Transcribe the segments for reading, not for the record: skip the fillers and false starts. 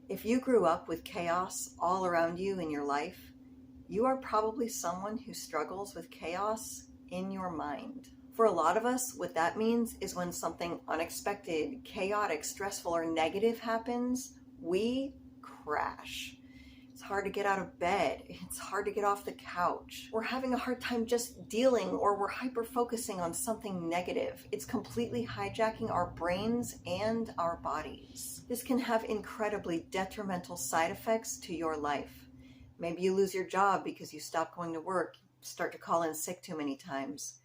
If you grew up with chaos all around you in your life, you are probably someone who struggles with chaos in your mind. For a lot of us, what that means is when something unexpected, chaotic, stressful, or negative happens, we crash. It's hard to get out of bed. It's hard to get off the couch. We're having a hard time just dealing, or we're hyper-focusing on something negative. It's completely hijacking our brains and our bodies. This can have incredibly detrimental side effects to your life. Maybe you lose your job because you stop going to work, start to call in sick too many times.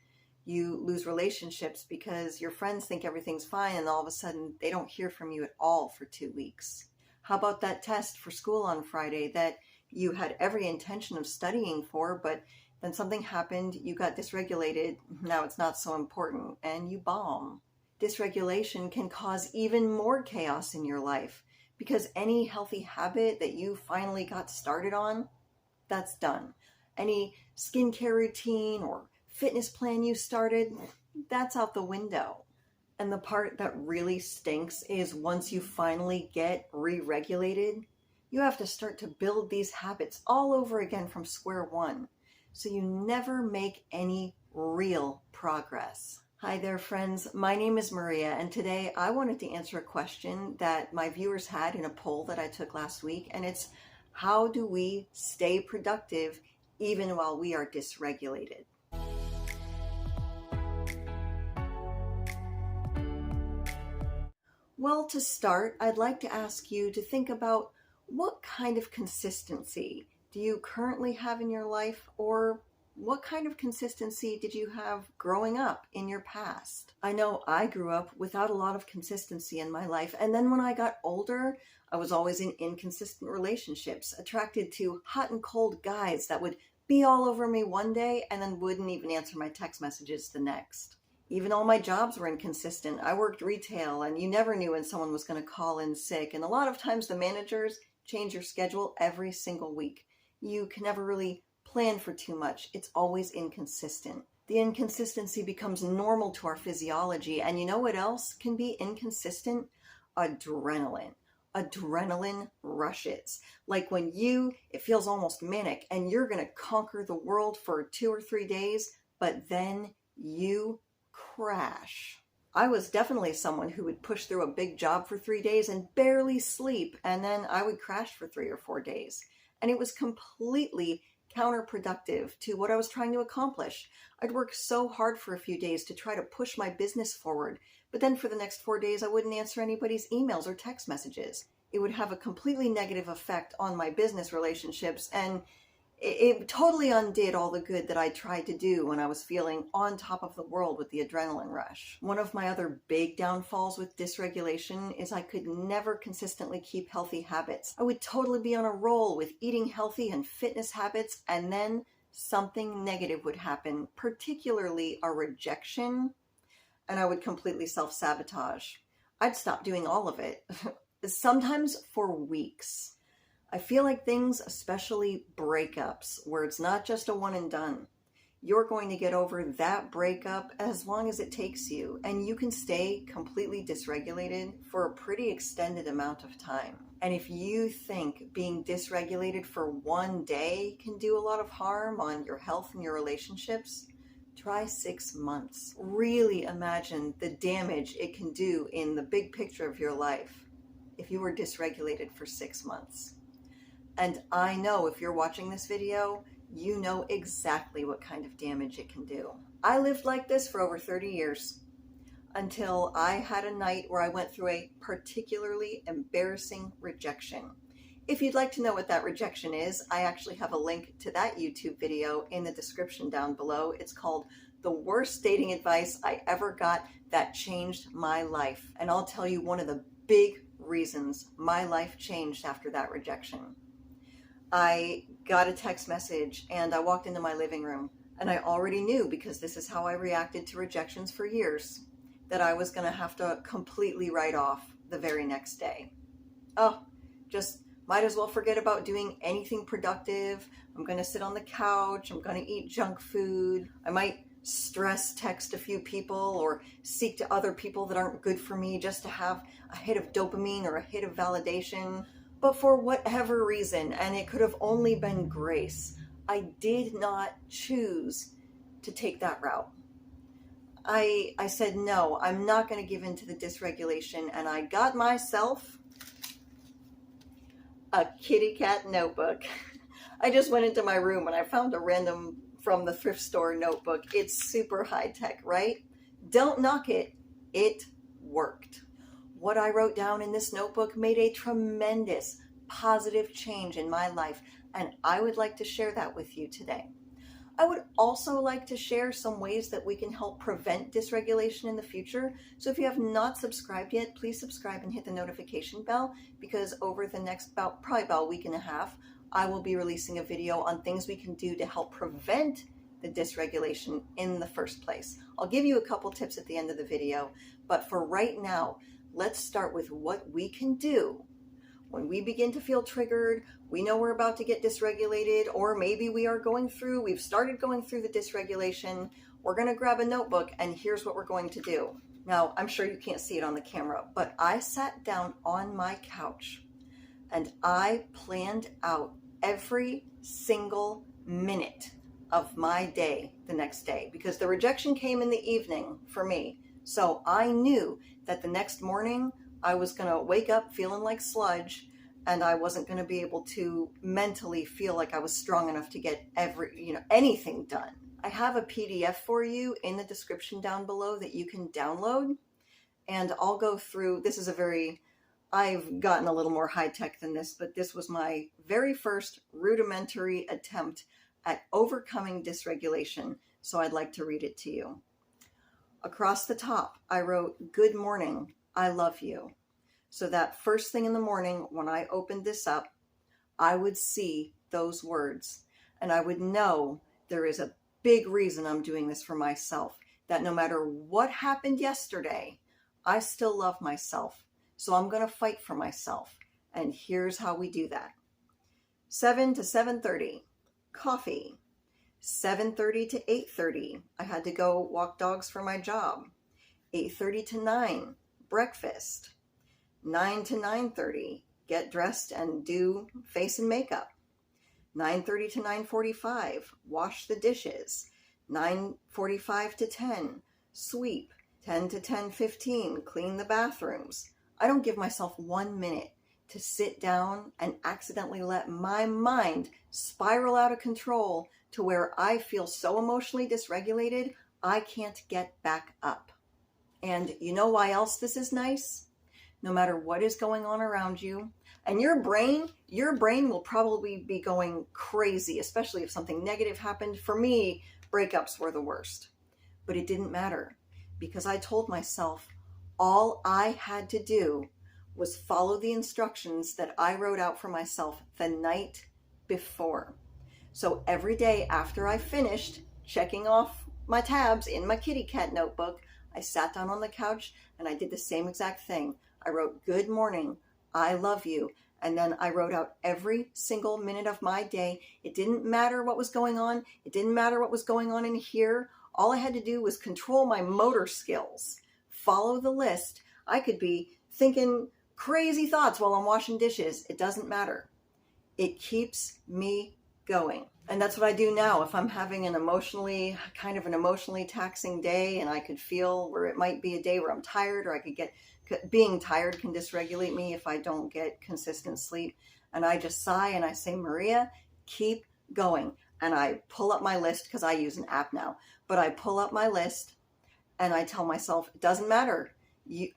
You lose relationships because your friends think everything's fine and all of a sudden they don't hear from you at all for 2 weeks. How about that test for school on Friday that you had every intention of studying for, but then something happened, you got dysregulated, now it's not so important, and you bomb. Dysregulation can cause even more chaos in your life because any healthy habit that you finally got started on, that's done. Any skincare routine or fitness plan you started, that's out the window. And the part that really stinks is once you finally get re-regulated, you have to start to build these habits all over again from square one. So you never make any real progress. Hi there, friends. My name is Maria, and today I wanted to answer a question that my viewers had in a poll that I took last week, and it's, how do we stay productive even while we are dysregulated? Well, to start, I'd like to ask you to think about what kind of consistency do you currently have in your life, or what kind of consistency did you have growing up in your past? I know I grew up without a lot of consistency in my life, and then when I got older, I was always in inconsistent relationships, attracted to hot and cold guys that would be all over me one day and then wouldn't even answer my text messages the next. Even all my jobs were inconsistent. I worked retail and you never knew when someone was going to call in sick. And a lot of times the managers change your schedule every single week. You can never really plan for too much. It's always inconsistent. The inconsistency becomes normal to our physiology. And you know what else can be inconsistent? Adrenaline. Adrenaline rushes. Like when it feels almost manic and you're going to conquer the world for 2 or 3 days, but then you crash. I was definitely someone who would push through a big job for 3 days and barely sleep, and then I would crash for 3 or 4 days. And it was completely counterproductive to what I was trying to accomplish. I'd work so hard for a few days to try to push my business forward, but then for the next 4 days I wouldn't answer anybody's emails or text messages. It would have a completely negative effect on my business relationships, and it totally undid all the good that I tried to do when I was feeling on top of the world with the adrenaline rush. One of my other big downfalls with dysregulation is I could never consistently keep healthy habits. I would totally be on a roll with eating healthy and fitness habits, and then something negative would happen, particularly a rejection, and I would completely self-sabotage. I'd stop doing all of it, sometimes for weeks. I feel like things, especially breakups, where it's not just a one and done, you're going to get over that breakup as long as it takes you, and you can stay completely dysregulated for a pretty extended amount of time. And if you think being dysregulated for 1 day can do a lot of harm on your health and your relationships, try 6 months. Really imagine the damage it can do in the big picture of your life if you were dysregulated for 6 months. And I know if you're watching this video, you know exactly what kind of damage it can do. I lived like this for over 30 years until I had a night where I went through a particularly embarrassing rejection. If you'd like to know what that rejection is, I actually have a link to that YouTube video in the description down below. It's called The Worst Dating Advice I Ever Got That Changed My Life. And I'll tell you one of the big reasons my life changed after that rejection. I got a text message and I walked into my living room, and I already knew, because this is how I reacted to rejections for years, that I was going to have to completely write off the very next day. Oh, just might as well forget about doing anything productive. I'm going to sit on the couch. I'm going to eat junk food. I might stress text a few people or seek to other people that aren't good for me just to have a hit of dopamine or a hit of validation. But for whatever reason, and it could have only been grace, I did not choose to take that route. I said, no, I'm not going to give in to the dysregulation, and I got myself a kitty cat notebook. I just went into my room and I found a random from the thrift store notebook. It's super high tech, right? Don't knock it. It worked. What I wrote down in this notebook made a tremendous positive change in my life, and I would like to share that with you today. I would also like to share some ways that we can help prevent dysregulation in the future. So if you have not subscribed yet, please subscribe and hit the notification bell, because over the next probably about a week and a half, I will be releasing a video on things we can do to help prevent the dysregulation in the first place. I'll give you a couple tips at the end of the video, but for right now, let's start with what we can do when we begin to feel triggered. We know we're about to get dysregulated, or maybe we've started going through the dysregulation. We're going to grab a notebook, and here's what we're going to do. Now, I'm sure you can't see it on the camera, but I sat down on my couch and I planned out every single minute of my day the next day, because the rejection came in the evening for me. So I knew that the next morning I was going to wake up feeling like sludge, and I wasn't going to be able to mentally feel like I was strong enough to get anything done. I have a PDF for you in the description down below that you can download, and I'll go through. I've gotten a little more high tech than this, but this was my very first rudimentary attempt at overcoming dysregulation, so I'd like to read it to you. Across the top, I wrote, "Good morning, I love you." So that first thing in the morning when I opened this up, I would see those words, and I would know there is a big reason I'm doing this for myself, that no matter what happened yesterday, I still love myself. So I'm going to fight for myself. And here's how we do that. 7 to 7:30, coffee. 7:30 to 8:30, I had to go walk dogs for my job. 8:30 to 9, breakfast. 9 to 9:30, get dressed and do face and makeup. 9:30 to 9:45, wash the dishes. 9:45 to 10, sweep. 10 to 10:15, clean the bathrooms. I don't give myself 1 minute to sit down and accidentally let my mind spiral out of control to where I feel so emotionally dysregulated, I can't get back up. And you know why else this is nice? No matter what is going on around you, and your brain will probably be going crazy, especially if something negative happened. For me, breakups were the worst. But it didn't matter, because I told myself all I had to do was follow the instructions that I wrote out for myself the night before. So every day after I finished checking off my tabs in my kitty cat notebook, I sat down on the couch and I did the same exact thing. I wrote, "Good morning, I love you." And then I wrote out every single minute of my day. It didn't matter what was going on. It didn't matter what was going on in here. All I had to do was control my motor skills, follow the list. I could be thinking crazy thoughts while I'm washing dishes. It doesn't matter. It keeps me going. And that's what I do now. If I'm having an emotionally taxing day, and I could feel where it might be a day where I'm tired, or being tired can dysregulate me if I don't get consistent sleep. And I just sigh and I say, "Maria, keep going." And I pull up my list, because I use an app now, but I pull up my list and I tell myself, it doesn't matter.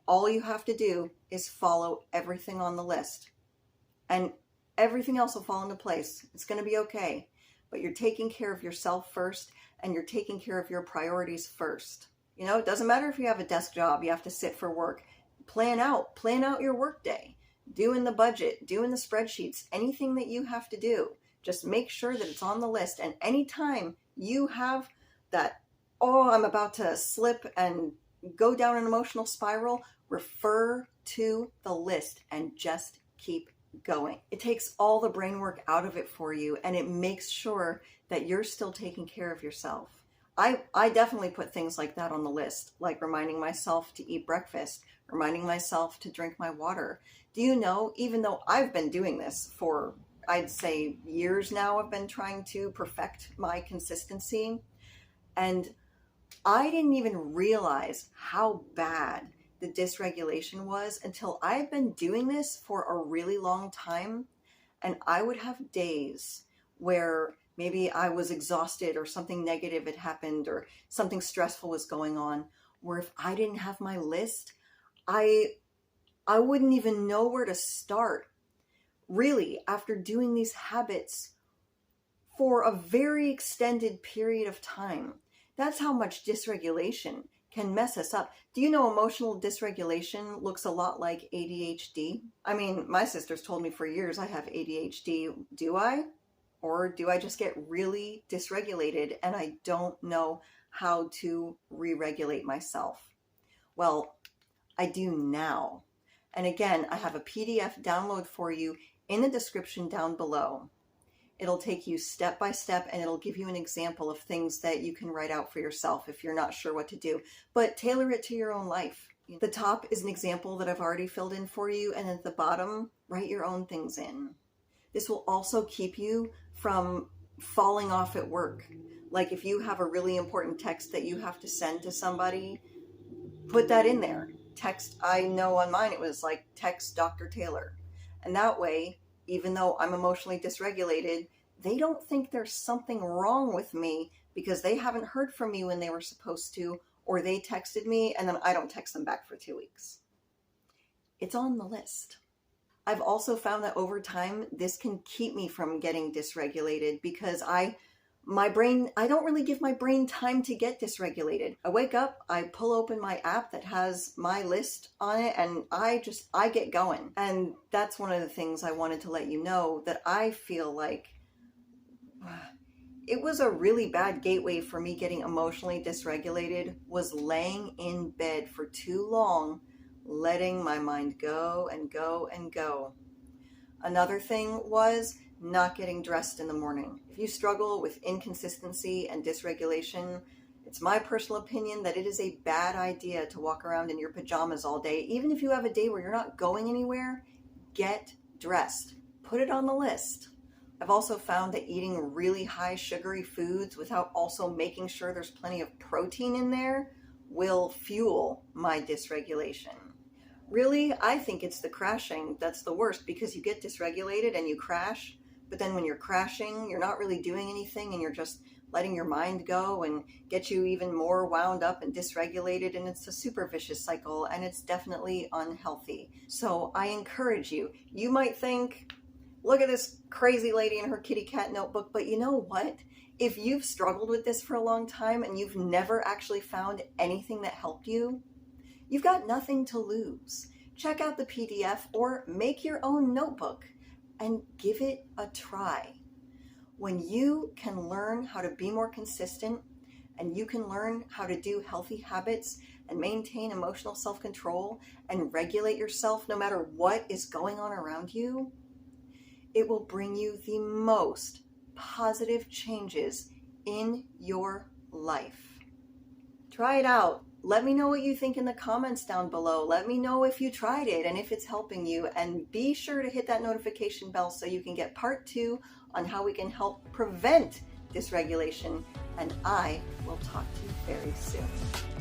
All you have to do is follow everything on the list, and everything else will fall into place. It's going to be okay. But you're taking care of yourself first, and you're taking care of your priorities first. It doesn't matter if you have a desk job, you have to sit for work. Plan out your work day, doing the budget, doing the spreadsheets, anything that you have to do. Just make sure that it's on the list. And anytime you have that, "Oh, I'm about to slip and go down an emotional spiral," refer to the list and just keep going. It takes all the brain work out of it for you, and it makes sure that you're still taking care of yourself. I definitely put things like that on the list, like reminding myself to eat breakfast, reminding myself to drink my water. Do you know, even though I've been doing this for, I'd say, years now, I've been trying to perfect my consistency, and I didn't even realize how bad the dysregulation was until I've been doing this for a really long time. And I would have days where maybe I was exhausted or something negative had happened or something stressful was going on, where if I didn't have my list, I wouldn't even know where to start. Really, after doing these habits for a very extended period of time, that's how much dysregulation can mess us up. Do you know emotional dysregulation looks a lot like ADHD? I mean, my sister's told me for years I have ADHD. Do I? Or do I just get really dysregulated and I don't know how to re-regulate myself? Well, I do now. And again, I have a PDF download for you in the description down below. It'll take you step by step and it'll give you an example of things that you can write out for yourself if you're not sure what to do, but tailor it to your own life. The top is an example that I've already filled in for you, and at the bottom, write your own things in. This will also keep you from falling off at work. Like if you have a really important text that you have to send to somebody, put that in there. Text, I know on mine it was like text Dr. Taylor. And that way, even though I'm emotionally dysregulated, they don't think there's something wrong with me because they haven't heard from me when they were supposed to, or they texted me and then I don't text them back for 2 weeks. It's on the list. I've also found that over time, this can keep me from getting dysregulated because I don't really give my brain time to get dysregulated. I wake up, I pull open my app that has my list on it, and I get going. And that's one of the things I wanted to let you know, that I feel like it was a really bad gateway for me getting emotionally dysregulated, was laying in bed for too long, letting my mind go and go and go. Another thing was not getting dressed in the morning. If you struggle with inconsistency and dysregulation, it's my personal opinion that it is a bad idea to walk around in your pajamas all day. Even if you have a day where you're not going anywhere, get dressed. Put it on the list. I've also found that eating really high sugary foods without also making sure there's plenty of protein in there will fuel my dysregulation. Really, I think it's the crashing that's the worst, because you get dysregulated and you crash, but then when you're crashing, you're not really doing anything and you're just letting your mind go and get you even more wound up and dysregulated, and it's a super vicious cycle and it's definitely unhealthy. So I encourage you. You might think, look at this crazy lady in her kitty cat notebook, but you know what? If you've struggled with this for a long time and you've never actually found anything that helped you, you've got nothing to lose. Check out the PDF or make your own notebook and give it a try. When you can learn how to be more consistent and you can learn how to do healthy habits and maintain emotional self-control and regulate yourself no matter what is going on around you, it will bring you the most positive changes in your life. Try it out. Let me know what you think in the comments down below. Let me know if you tried it and if it's helping you. And be sure to hit that notification bell so you can get part 2 on how we can help prevent dysregulation. And I will talk to you very soon.